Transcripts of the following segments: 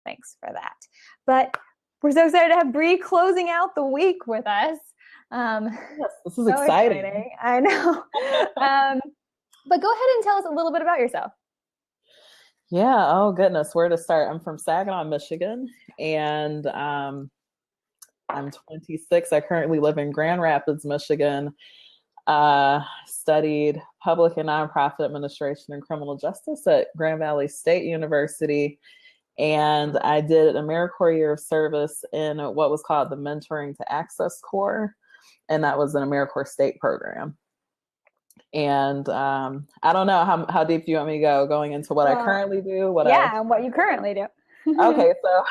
thanks for that. But we're so excited to have Bree closing out the week with us. Yes, this is so exciting. Exciting. I know. But go ahead and tell us a little bit about yourself. Yeah, oh goodness, where to start? I'm from Saginaw, Michigan, and I'm 26. I currently live in Grand Rapids, Michigan. Studied public and nonprofit administration and criminal justice at Grand Valley State University. And I did an AmeriCorps year of service in what was called the Mentoring to Access Corps. And that was an AmeriCorps state program. And I don't know, how deep do you want me to go going into what I currently do? What you currently do. Okay, so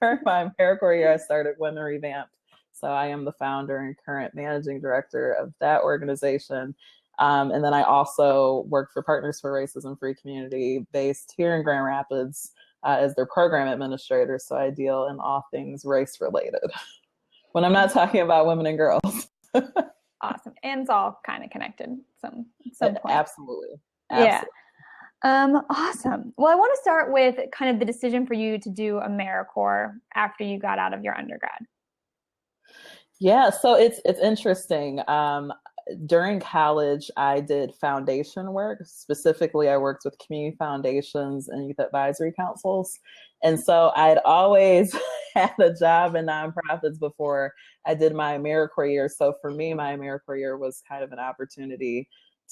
during my AmeriCorps year, I started Women Revamped. So I am the founder and current managing director of that organization. And then I also work for Partners for Racism Free Community based here in Grand Rapids as their program administrator. So I deal in all things race related when I'm not talking about women and girls. Awesome. And it's all kind of connected some point. Absolutely. Yeah. Awesome. Well, I want to start with kind of the decision for you to do AmeriCorps after you got out of your undergrad. Yeah, so it's interesting. During college, I did foundation work. Specifically, I worked with community foundations and youth advisory councils. And so I'd always had a job in nonprofits before I did my AmeriCorps year. So for me, my AmeriCorps year was kind of an opportunity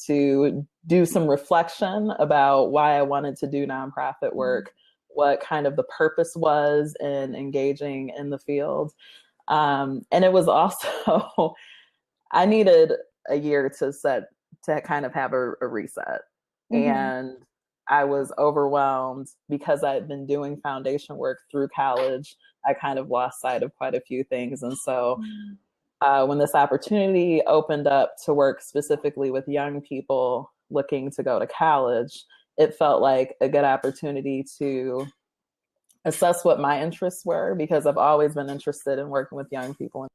to do some reflection about why I wanted to do nonprofit work, what kind of the purpose was in engaging in the field. And it was also, I needed a year to kind of have a reset. And I was overwhelmed because I had been doing foundation work through college. I kind of lost sight of quite a few things. And so when this opportunity opened up to work specifically with young people looking to go to college, it felt like a good opportunity to assess what my interests were, because I've always been interested in working with young people and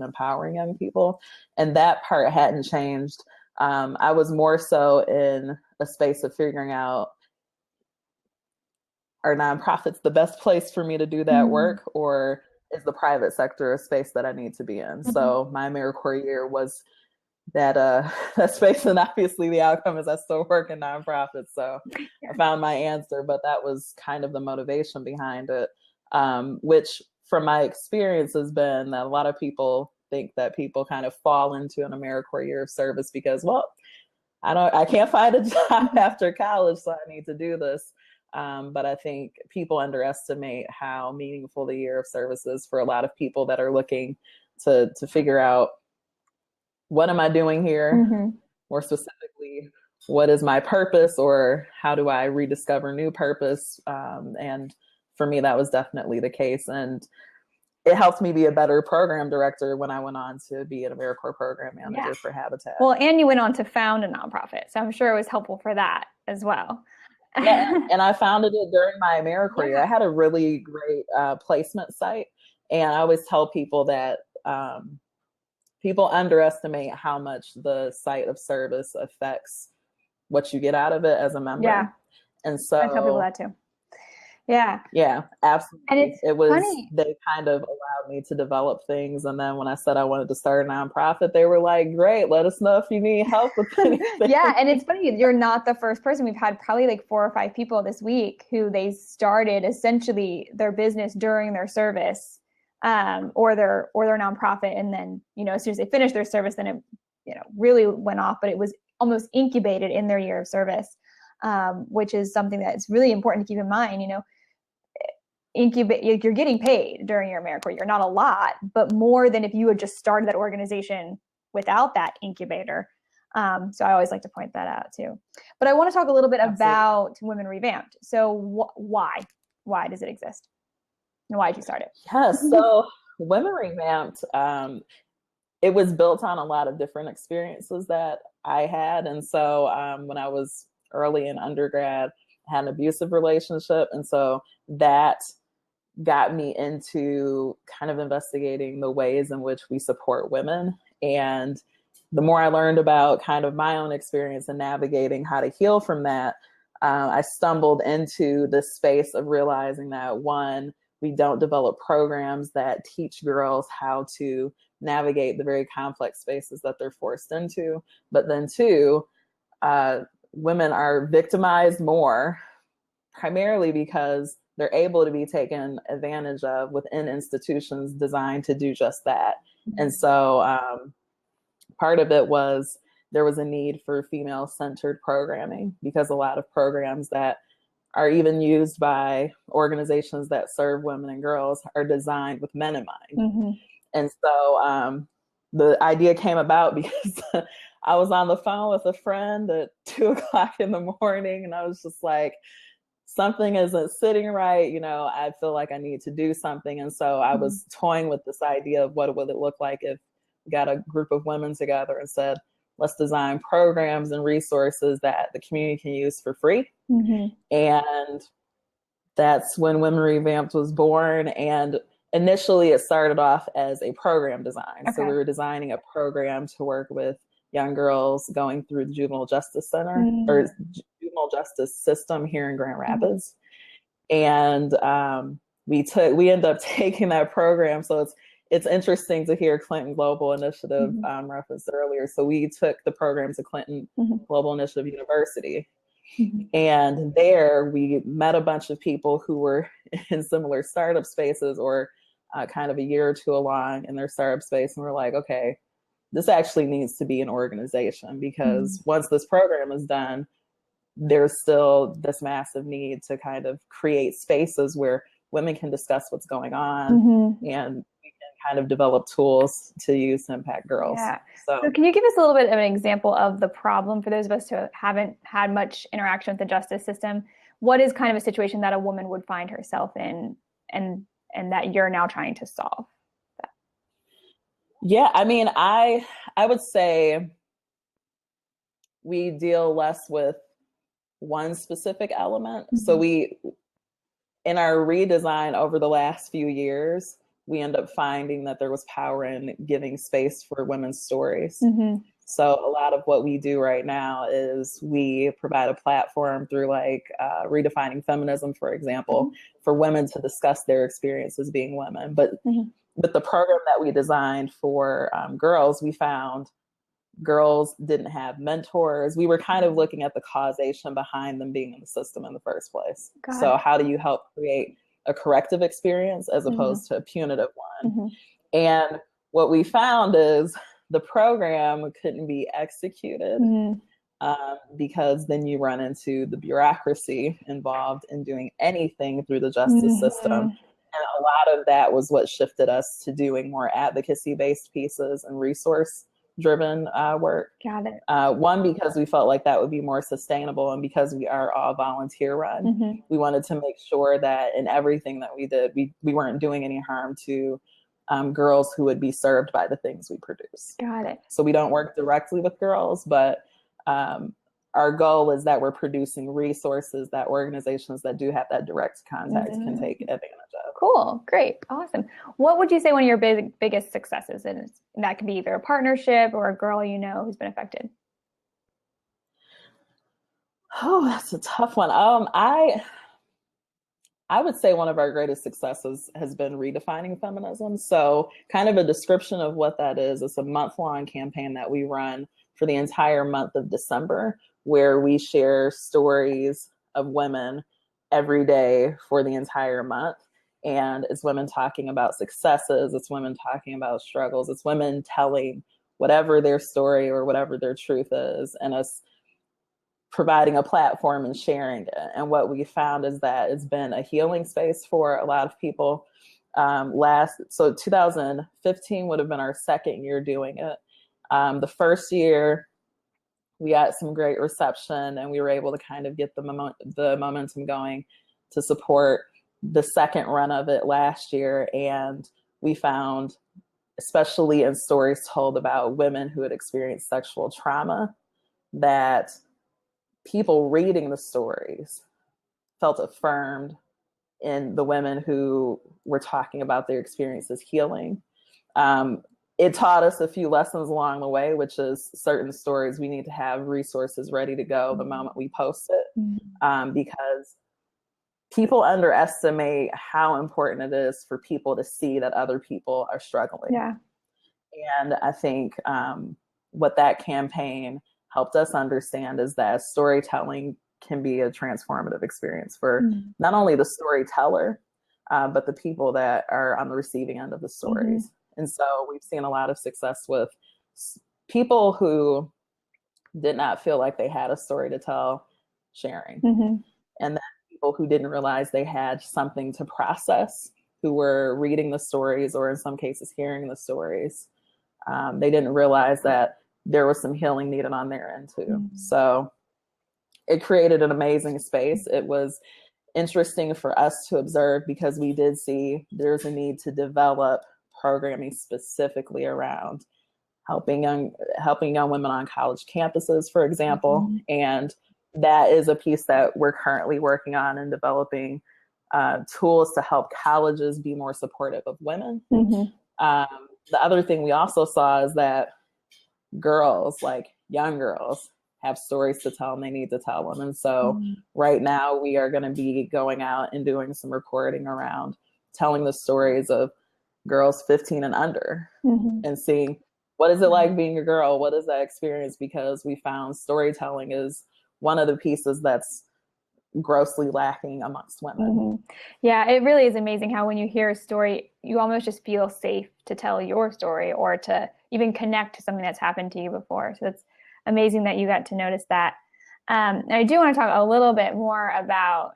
empowering young people. And that part hadn't changed. I was more so in a space of figuring out, are nonprofits the best place for me to do that work, or is the private sector a space that I need to be in? So my AmeriCorps year was that space, and obviously the outcome is I still work in nonprofits. So I found my answer, but that was kind of the motivation behind it, which from my experience has been that a lot of people think that people kind of fall into an AmeriCorps year of service because, well, I can't find a job after college, so I need to do this. But I think people underestimate how meaningful the year of service is for a lot of people that are looking to figure out, what am I doing here? More specifically, what is my purpose, or how do I rediscover new purpose? And for me, that was definitely the case. And it helped me be a better program director when I went on to be an AmeriCorps program manager for Habitat. Well, and you went on to found a nonprofit. So I'm sure it was helpful for that as well. Yeah, and I founded it during my AmeriCorps year. I had a really great placement site. And I always tell people that people underestimate how much the site of service affects what you get out of it as a member. Yeah. And so I tell people that too. Yeah. Yeah, absolutely. And it was funny. They kind of allowed me to develop things. And then when I said I wanted to start a nonprofit, they were like, great, let us know if you need help with anything. Yeah. And it's funny, you're not the first person. We've had probably like 4 or 5 people this week who they started essentially their business during their service, or their nonprofit. And then, as soon as they finished their service, then it, really went off, but it was almost incubated in their year of service, which is something that's really important to keep in mind. You're getting paid during your AmeriCorps. You're not a lot, but more than if you had just started that organization without that incubator. So I always like to point that out too. But I want to talk a little bit about Women Revamped. So why does it exist? And why did you start it? Yes. So Women Revamped, it was built on a lot of different experiences that I had. And so when I was early in undergrad, I had an abusive relationship. And so that got me into kind of investigating the ways in which we support women. And the more I learned about kind of my own experience and navigating how to heal from that, I stumbled into this space of realizing that, one, we don't develop programs that teach girls how to navigate the very complex spaces that they're forced into. But then two, women are victimized more, primarily because they're able to be taken advantage of within institutions designed to do just that. And so part of it was there was a need for female-centered programming, because a lot of programs that are even used by organizations that serve women and girls are designed with men in mind. Mm-hmm. And so the idea came about because I was on the phone with a friend at 2:00 in the morning, and I was just like, something isn't sitting right. You know, I feel like I need to do something. And so I was toying with this idea of what would it look like if we got a group of women together and said, let's design programs and resources that the community can use for free. Mm-hmm. And that's when Women Revamped was born. And initially it started off as a program design. Okay. So we were designing a program to work with young girls going through the juvenile justice center or juvenile justice system here in Grand Rapids. And we ended up taking that program. So it's interesting to hear Clinton Global Initiative referenced earlier. So we took the program to Clinton Global Initiative University. And there we met a bunch of people who were in similar startup spaces or kind of a year or two along in their startup space. And we're like, okay, this actually needs to be an organization, because once this program is done, there's still this massive need to kind of create spaces where women can discuss what's going on and we can kind of develop tools to use to impact girls. Yeah. So can you give us a little bit of an example of the problem for those of us who haven't had much interaction with the justice system? What is kind of a situation that a woman would find herself in and that you're now trying to solve? Yeah, I mean, I would say we deal less with one specific element. So in our redesign over the last few years, we end up finding that there was power in giving space for women's stories. So a lot of what we do right now is we provide a platform through like Redefining Feminism, for example, for women to discuss their experiences being women. But with the program that we designed for girls, we found girls didn't have mentors. We were kind of looking at the causation behind them being in the system in the first place. So how do you help create a corrective experience as opposed to a punitive one? And what we found is the program couldn't be executed because then you run into the bureaucracy involved in doing anything through the justice system. And a lot of that was what shifted us to doing more advocacy-based pieces and resource-driven work. Got it. One, because we felt like that would be more sustainable, and because we are all volunteer-run, we wanted to make sure that in everything that we did, we weren't doing any harm to girls who would be served by the things we produce. Got it. So we don't work directly with girls, but our goal is that we're producing resources that organizations that do have that direct contact can take advantage of. Cool. Great. Awesome. What would you say one of your biggest successes is? And that could be either a partnership or a girl you know who's been affected. Oh, that's a tough one. I would say one of our greatest successes has been Redefining Feminism. So kind of a description of what that is. It's a month-long campaign that we run for the entire month of December, where we share stories of women every day for the entire month. And it's women talking about successes. It's women talking about struggles. It's women telling whatever their story or whatever their truth is, and us providing a platform and sharing it. And what we found is that it's been a healing space for a lot of people. So 2015 would have been our second year doing it. The first year, we got some great reception, and we were able to kind of get the momentum going to support the second run of it last year. And we found, especially in stories told about women who had experienced sexual trauma, that people reading the stories felt affirmed in the women who were talking about their experiences healing. it taught us a few lessons along the way, which is certain stories we need to have resources ready to go the moment we post it, because people underestimate how important it is for people to see that other people are struggling. Yeah. And I think what that campaign helped us understand is that storytelling can be a transformative experience for not only the storyteller, but the people that are on the receiving end of the stories. And so we've seen a lot of success with people who did not feel like they had a story to tell sharing. And then people who didn't realize they had something to process, who were reading the stories or in some cases hearing the stories. They didn't realize that there was some healing needed on their end too. So it created an amazing space. It was interesting for us to observe because we did see there's a need to develop programming specifically around helping young women on college campuses, for example. And that is a piece that we're currently working on and developing tools to help colleges be more supportive of women. The other thing we also saw is that girls, like young girls, have stories to tell and they need to tell them. And so right now we are going to be going out and doing some recording around telling the stories of girls 15 and under and seeing what is it like being a girl? What is that experience? Because we found storytelling is one of the pieces that's grossly lacking amongst women. Yeah, it really is amazing how when you hear a story, you almost just feel safe to tell your story or to even connect to something that's happened to you before. So it's amazing that you got to notice that. And I do want to talk a little bit more about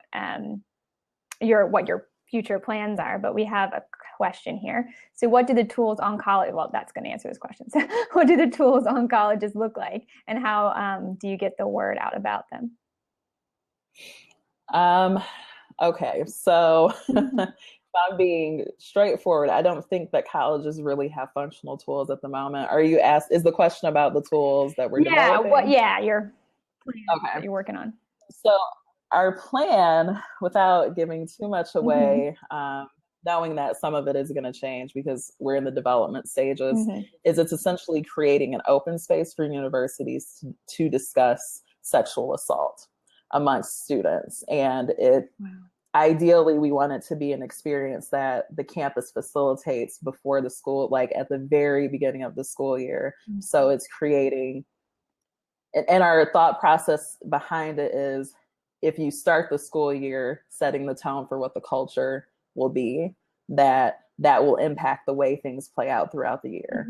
what your future plans are, but we have a question here. So what do the tools on college, well, that's going to answer this question. So what do the tools on colleges look like and how do you get the word out about them? Okay, so if I'm being straightforward, I don't think that colleges really have functional tools at the moment. Is the question about the tools that we're developing? Your plan that you're working on. So our plan, without giving too much away, knowing that some of it is going to change because we're in the development stages, is it's essentially creating an open space for universities to discuss sexual assault amongst students. And ideally, we want it to be an experience that the campus facilitates before the school, like at the very beginning of the school year. So it's creating, and our thought process behind it is, if you start the school year setting the tone for what the culture will be, that will impact the way things play out throughout the year.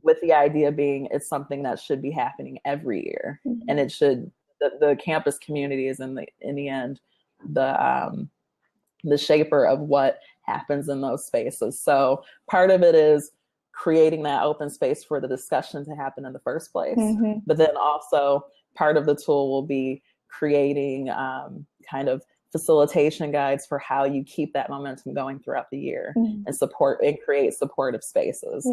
With the idea being it's something that should be happening every year. And it should, the campus community is in the end, the shaper of what happens in those spaces. So part of it is creating that open space for the discussion to happen in the first place. But then also part of the tool will be creating kind of facilitation guides for how you keep that momentum going throughout the year and create supportive spaces.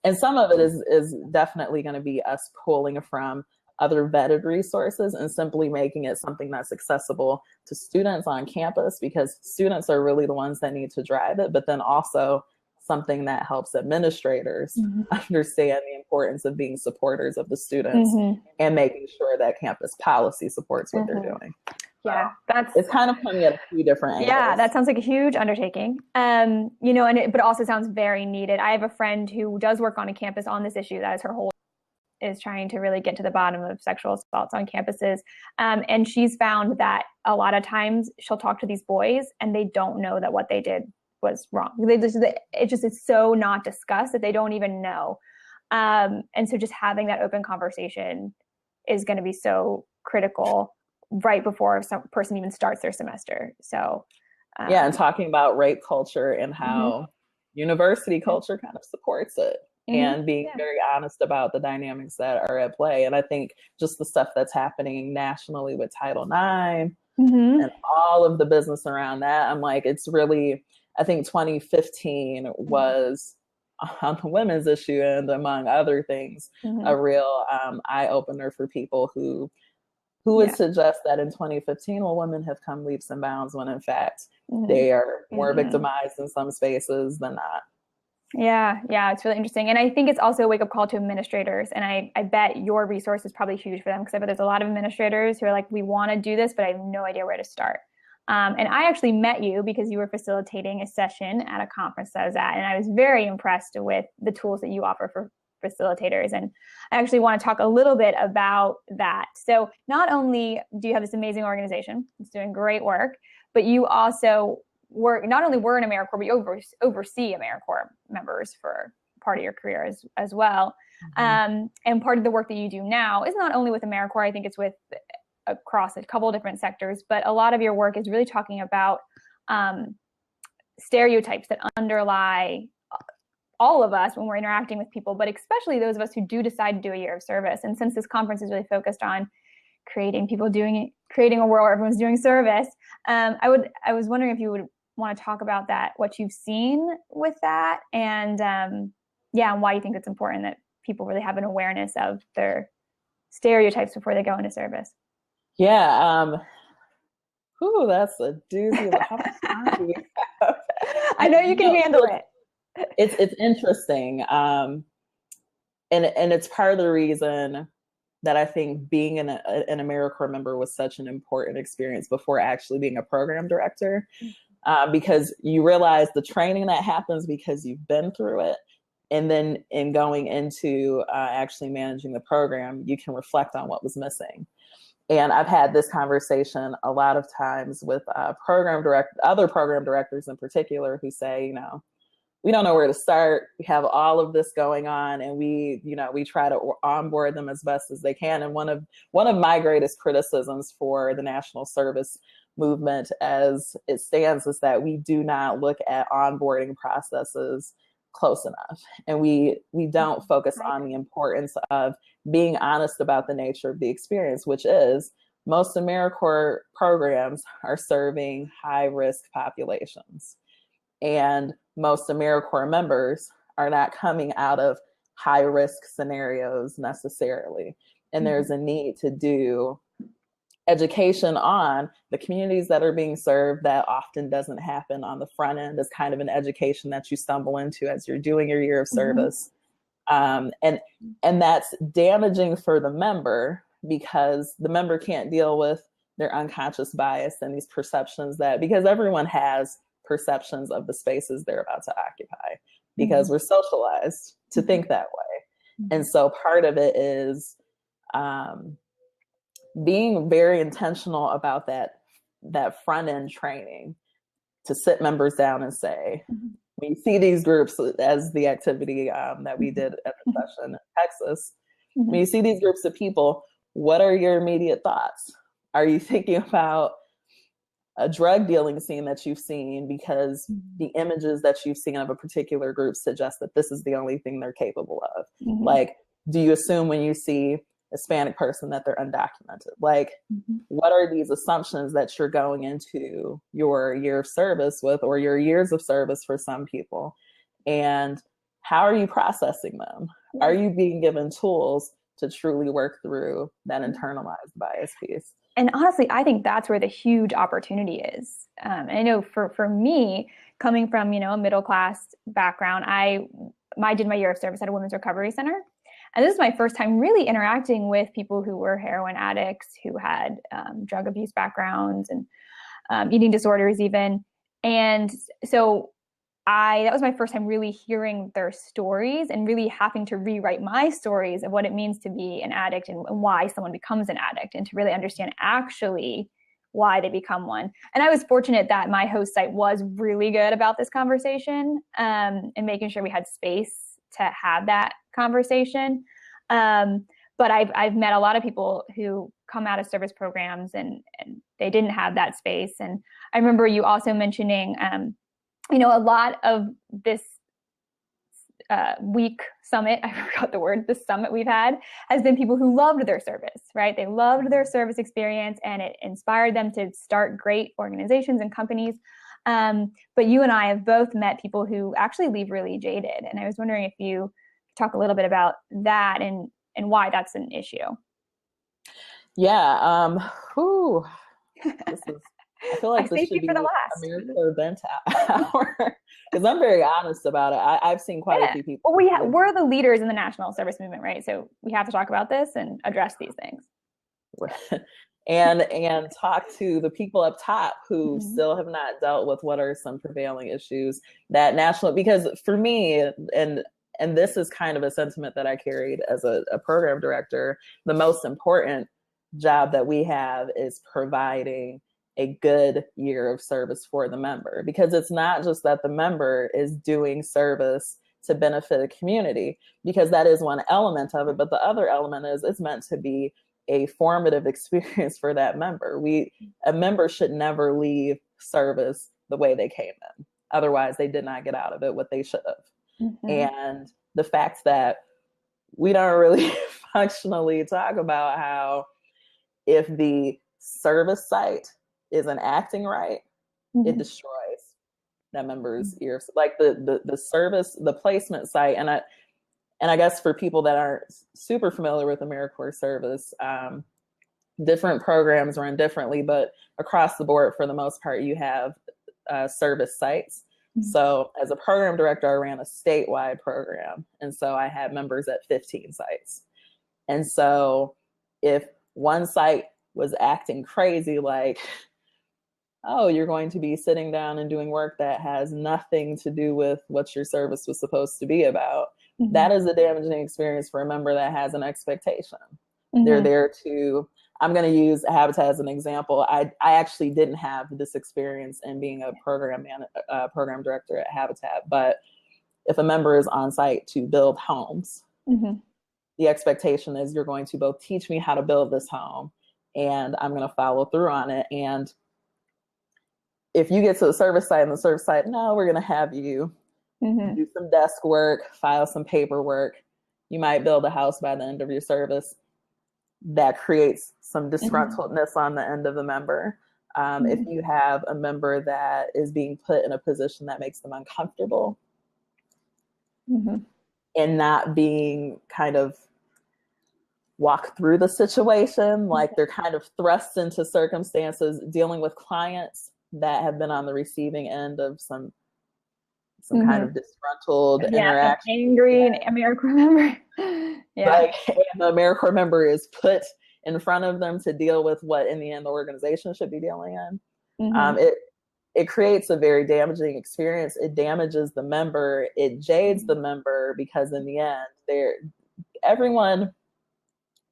And some of it is definitely going to be us pulling from other vetted resources and simply making it something that's accessible to students on campus, because students are really the ones that need to drive it, but then also something that helps administrators understand the importance of being supporters of the students and making sure that campus policy supports what they're doing. Yeah, it's kind of coming at a few different angles. Yeah, that sounds like a huge undertaking. But it also sounds very needed. I have a friend who does work on a campus on this issue. That is her whole, is trying to really get to the bottom of sexual assaults on campuses. And she's found that a lot of times she'll talk to these boys and they don't know that what they did was wrong. It's so not discussed that they don't even know. And so just having that open conversation is going to be so critical right before some person even starts their semester. So and talking about rape culture and how university culture kind of supports it, and being very honest about the dynamics that are at play. And I think just the stuff that's happening nationally with Title IX and all of the business around that, I'm like, it's really, I think 2015 was on the women's issue, and among other things, a real eye-opener for people who would suggest that in 2015, well, women have come leaps and bounds when in fact they are more victimized in some spaces than not. Yeah, it's really interesting. And I think it's also a wake up call to administrators. And I bet your resource is probably huge for them, because I bet there's a lot of administrators who are like, we want to do this, but I have no idea where to start. And I actually met you because you were facilitating a session at a conference I was at, and I was very impressed with the tools that you offer for facilitators. And I actually want to talk a little bit about that. So not only do you have this amazing organization, it's doing great work, but you also not only were in AmeriCorps, but you oversee AmeriCorps members for part of your career as well. And part of the work that you do now is not only with AmeriCorps, I think it's with across a couple of different sectors, but a lot of your work is really talking about stereotypes that underlie all of us when we're interacting with people, but especially those of us who do decide to do a year of service. And since this conference is really focused on creating a world where everyone's doing service, I was wondering if you would want to talk about that, what you've seen with that, and and why you think it's important that people really have an awareness of their stereotypes before they go into service. Yeah. That's a doozy. How much time do we have? I know you can handle it. It's interesting. And it's part of the reason that I think being an AmeriCorps member was such an important experience before actually being a program director. Because you realize the training that happens because you've been through it. And then in going into actually managing the program, you can reflect on what was missing. And I've had this conversation a lot of times with other program directors in particular, who say, we don't know where to start. We have all of this going on, and we try to onboard them as best as they can. And one of my greatest criticisms for the national service movement as it stands is that we do not look at onboarding processes close enough. And we don't focus on the importance of being honest about the nature of the experience, which is most AmeriCorps programs are serving high-risk populations. And most AmeriCorps members are not coming out of high-risk scenarios necessarily. And there's a need to do education on the communities that are being served that often doesn't happen on the front end, as kind of an education that you stumble into as you're doing your year of service. And that's damaging for the member, because the member can't deal with their unconscious bias and these perceptions because everyone has perceptions of the spaces they're about to occupy, because we're socialized to think that way. And so part of it is being very intentional about that front end training, to sit members down and say, when you see these groups, as the activity that we did at the session in Texas, when you see these groups of people, what are your immediate thoughts? Are you thinking about a drug dealing scene that you've seen because the images that you've seen of a particular group suggest that this is the only thing they're capable of? Like, do you assume when you see a Hispanic person that they're undocumented? Like, what are these assumptions that you're going into your year of service with, or your years of service for some people? And how are you processing them? Are you being given tools to truly work through that internalized bias piece? And honestly, I think that's where the huge opportunity is. And I know for me, coming from, a middle class background, I did my year of service at a women's recovery center. And this is my first time really interacting with people who were heroin addicts, who had drug abuse backgrounds and eating disorders even. And so that was my first time really hearing their stories and really having to rewrite my stories of what it means to be an addict and why someone becomes an addict, and to really understand actually why they become one. And I was fortunate that my host site was really good about this conversation and making sure we had space to have that conversation. But I've met a lot of people who come out of service programs and they didn't have that space. And I remember you also mentioning a lot of this week summit, I forgot the word, the summit we've had, has been people who loved their service, right? They loved their service experience and it inspired them to start great organizations and companies. But you and I have both met people who actually leave really jaded. And I was wondering if you could talk a little bit about that and why that's an issue. Yeah. This is I feel I like this saved should you for the be last. AmeriCorps event hour because I'm very honest about it. I've seen quite a Yeah. few people. Well, we're the leaders in the national service movement, right? So we have to talk about this and address these things. And talk to the people up top who Mm-hmm. still have not dealt with what are some prevailing issues that national, because for me, and this is kind of a sentiment that I carried as a program director, the most important job that we have is providing a good year of service for the member, because it's not just that the member is doing service to benefit a community, because that is one element of it, but the other element is it's meant to be a formative experience for that member. A member should never leave service the way they came in. Otherwise, they did not get out of it what they should have. Mm-hmm. And the fact that we don't really functionally talk about how if the service site isn't acting right, it destroys that member's ears. Like the service, the placement site, and I guess for people that aren't super familiar with AmeriCorps service, different programs run differently, but across the board, for the most part, you have service sites. So as a program director, I ran a statewide program. And so I had members at 15 sites. And so if one site was acting crazy, like, oh, you're going to be sitting down and doing work that has nothing to do with what your service was supposed to be about, that is a damaging experience for a member that has an expectation. They're there to, I'm going to use Habitat as an example. I actually didn't have this experience in being a program director at Habitat, but if a member is on site to build homes, the expectation is you're going to both teach me how to build this home and I'm going to follow through on it. And if you get to the service site and the service site, no, we're going to have you do some desk work, file some paperwork. You might build a house by the end of your service. That creates some disgruntledness on the end of the member. If you have a member that is being put in a position that makes them uncomfortable and not being kind of walked through the situation, like they're kind of thrust into circumstances, dealing with clients that have been on the receiving end of some kind of disgruntled interaction. Angry AmeriCorps member. Like, and the AmeriCorps member is put in front of them to deal with what in the end the organization should be dealing in. It creates a very damaging experience. It damages the member. It jades the member, because in the end, everyone,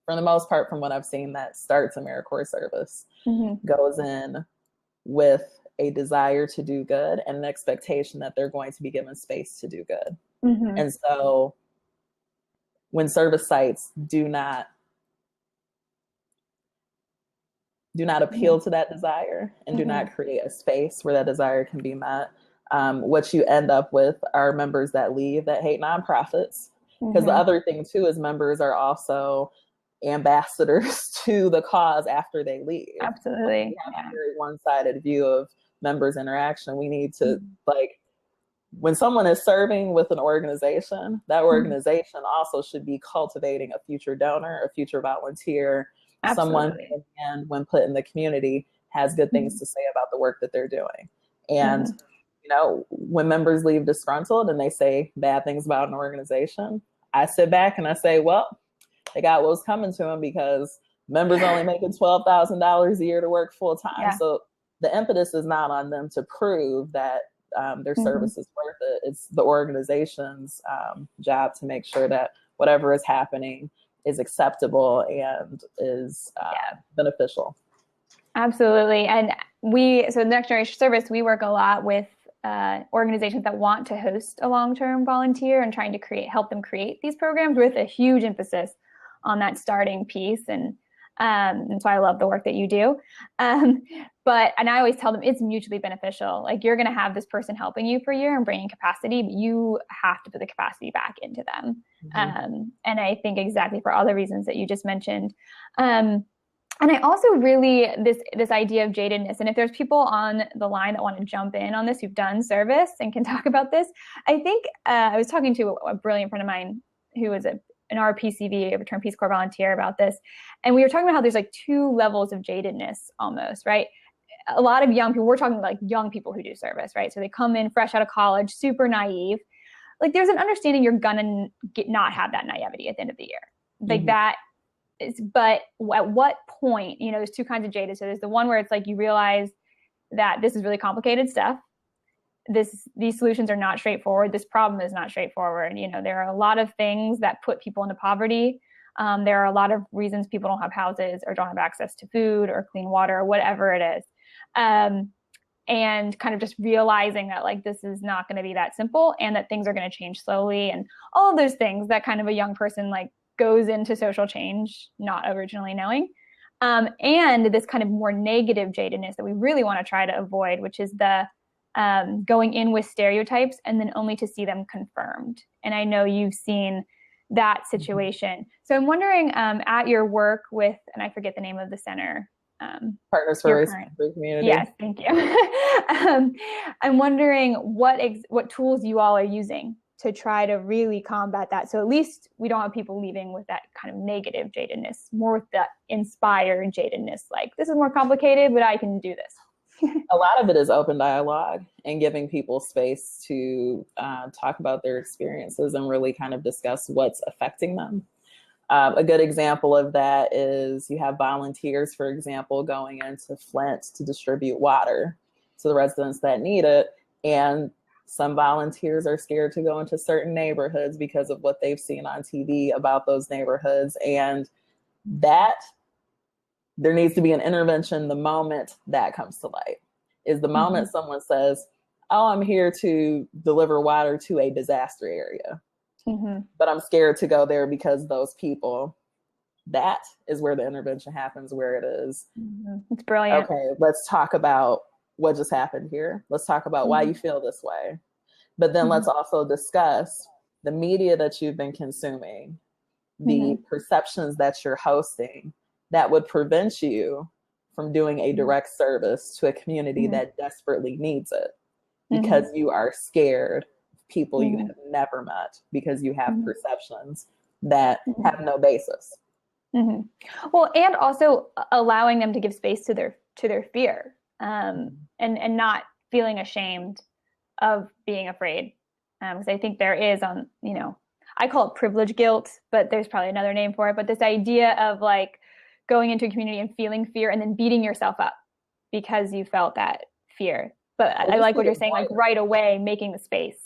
for the most part, from what I've seen, that starts AmeriCorps service goes in with a desire to do good and an expectation that they're going to be given space to do good. And so when service sites do not appeal to that desire and do not create a space where that desire can be met, what you end up with are members that leave that hate nonprofits. Because the other thing too is members are also ambassadors to the cause after they leave. Absolutely. We have a very one-sided view of members' interaction. We need to, like, when someone is serving with an organization, that organization also should be cultivating a future donor, a future volunteer, someone who, again, when put in the community, has good things to say about the work that they're doing. And you know, when members leave disgruntled and they say bad things about an organization, I sit back and I say, well, they got what was coming to them, because members only making $12,000 a year to work full time. So the impetus is not on them to prove that their service is worth it. It's the organization's job to make sure that whatever is happening is acceptable and is beneficial. Absolutely. And so Next Generation Service, we work a lot with organizations that want to host a long-term volunteer and trying to help them create these programs, with a huge emphasis on that starting piece. And so I love the work that you do. And I always tell them it's mutually beneficial. Like, you're going to have this person helping you for a year and bringing capacity, but you have to put the capacity back into them. And I think exactly for all the reasons that you just mentioned. And I also really, this idea of jadedness, and if there's people on the line that want to jump in on this, who've done service and can talk about this, I think I was talking to a brilliant friend of mine who was an RPCV, a Return Peace Corps volunteer, about this. And we were talking about how there's like two levels of jadedness almost, right? a lot of young people, we're talking like young people who do service, right? So they come in fresh out of college, super naive. Like there's an understanding you're gonna not have that naivety at the end of the year. Like that is, but at what point, there's two kinds of jaded. So there's the one where it's like you realize that this is really complicated stuff. These solutions are not straightforward. This problem is not straightforward. There are a lot of things that put people into poverty. There are a lot of reasons people don't have houses or don't have access to food or clean water or whatever it is. And kind of just realizing that like this is not going to be that simple and that things are going to change slowly and all of those things that kind of a young person like goes into social change not originally knowing. And this kind of more negative jadedness that we really want to try to avoid, which is the going in with stereotypes and then only to see them confirmed. And I know you've seen that situation. So I'm wondering at your work with, and I forget the name of the center. Partners for Race and Free Community. Yes, thank you. I'm wondering what tools you all are using to try to really combat that. So at least we don't have people leaving with that kind of negative jadedness, more with the inspired jadedness, like this is more complicated, but I can do this. A lot of it is open dialogue and giving people space to talk about their experiences and really kind of discuss what's affecting them. A good example of that is you have volunteers, for example, going into Flint to distribute water to the residents that need it. And some volunteers are scared to go into certain neighborhoods because of what they've seen on TV about those neighborhoods. And that there needs to be an intervention the moment that comes to light. Is the moment someone says, oh, I'm here to deliver water to a disaster area. But I'm scared to go there because those people, that is where the intervention happens, where it is. It's brilliant. Okay, let's talk about what just happened here. Let's talk about why you feel this way. But then let's also discuss the media that you've been consuming, the perceptions that you're hosting that would prevent you from doing a direct service to a community that desperately needs it because you are scared people you have never met because you have perceptions that have no basis. Well, and also allowing them to give space to their fear, and not feeling ashamed of being afraid. Because I think there is I call it privilege guilt, but there's probably another name for it. But this idea of like going into a community and feeling fear and then beating yourself up because you felt that fear. But I like what you're saying, like right away, making the space.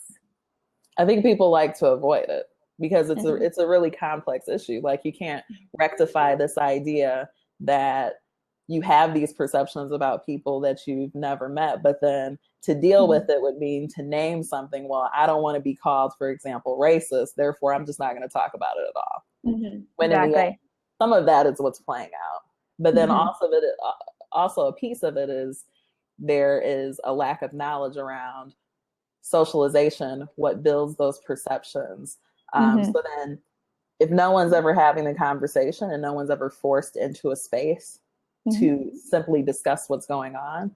I think people like to avoid it because it's a really complex issue. Like you can't rectify this idea that you have these perceptions about people that you've never met, but then to deal with it would mean to name something. Well, I don't want to be called, for example, racist. Therefore, I'm just not going to talk about it at all. When in the end, some of that is what's playing out. But then also a piece of it is there is a lack of knowledge around socialization, what builds those perceptions. So then if no one's ever having the conversation and no one's ever forced into a space to simply discuss what's going on,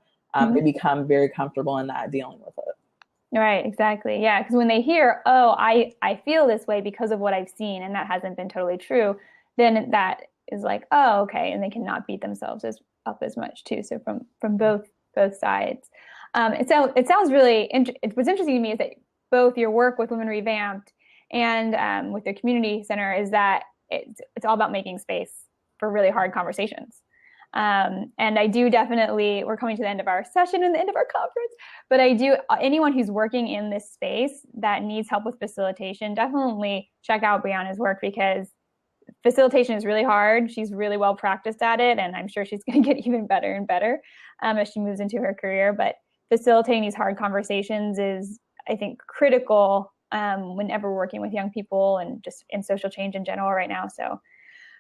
they become very comfortable in not dealing with it. Right, exactly. Yeah, because when they hear, oh, I feel this way because of what I've seen, and that hasn't been totally true, then that is like, oh, okay, and they cannot beat themselves up as much too. So from both sides. It sounds really, what's interesting to me is that both your work with Women Revamped and with the community center is that it's all about making space for really hard conversations. And I do definitely, we're coming to the end of our session and the end of our conference, but anyone who's working in this space that needs help with facilitation, definitely check out Brianna's work because facilitation is really hard. She's really well practiced at it, and I'm sure she's going to get even better and better as she moves into her career. But facilitating these hard conversations is, I think, critical whenever we're working with young people and just in social change in general right now. So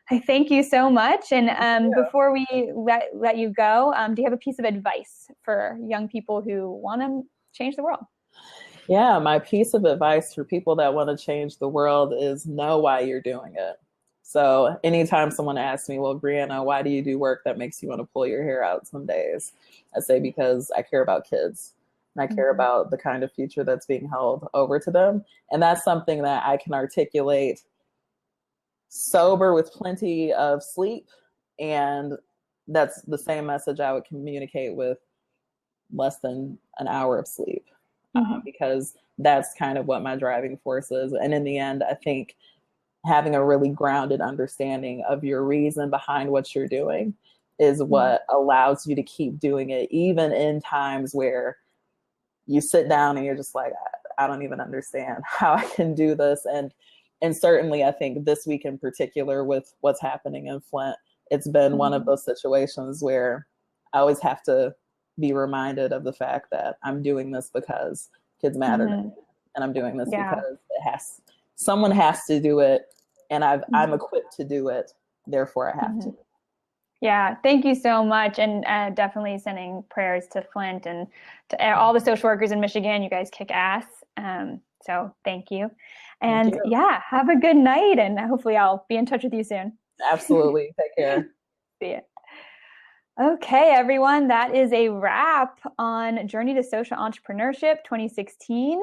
I thank you so much. And before we let you go, do you have a piece of advice for young people who want to change the world? Yeah, my piece of advice for people that want to change the world is know why you're doing it. So anytime someone asks me, well, Brianna, why do you do work that makes you want to pull your hair out some days? I say, because I care about kids and I care about the kind of future that's being held over to them. And that's something that I can articulate sober with plenty of sleep. And that's the same message I would communicate with less than an hour of sleep, Mm-hmm. because that's kind of what my driving force is. And in the end, I think having a really grounded understanding of your reason behind what you're doing is what allows you to keep doing it, even in times where you sit down and you're just like, I don't even understand how I can do this. And certainly I think this week in particular, with what's happening in Flint, it's been one of those situations where I always have to be reminded of the fact that I'm doing this because kids matter to me, and I'm doing this because someone has to do it, and I'm equipped to do it, therefore I have to. Yeah, thank you so much. And definitely sending prayers to Flint and to all the social workers in Michigan. You guys kick ass. So thank you. And Thank you. Yeah, have a good night. And hopefully I'll be in touch with you soon. Absolutely. Take care. See ya. Okay, everyone, that is a wrap on Journey to Social Entrepreneurship 2016.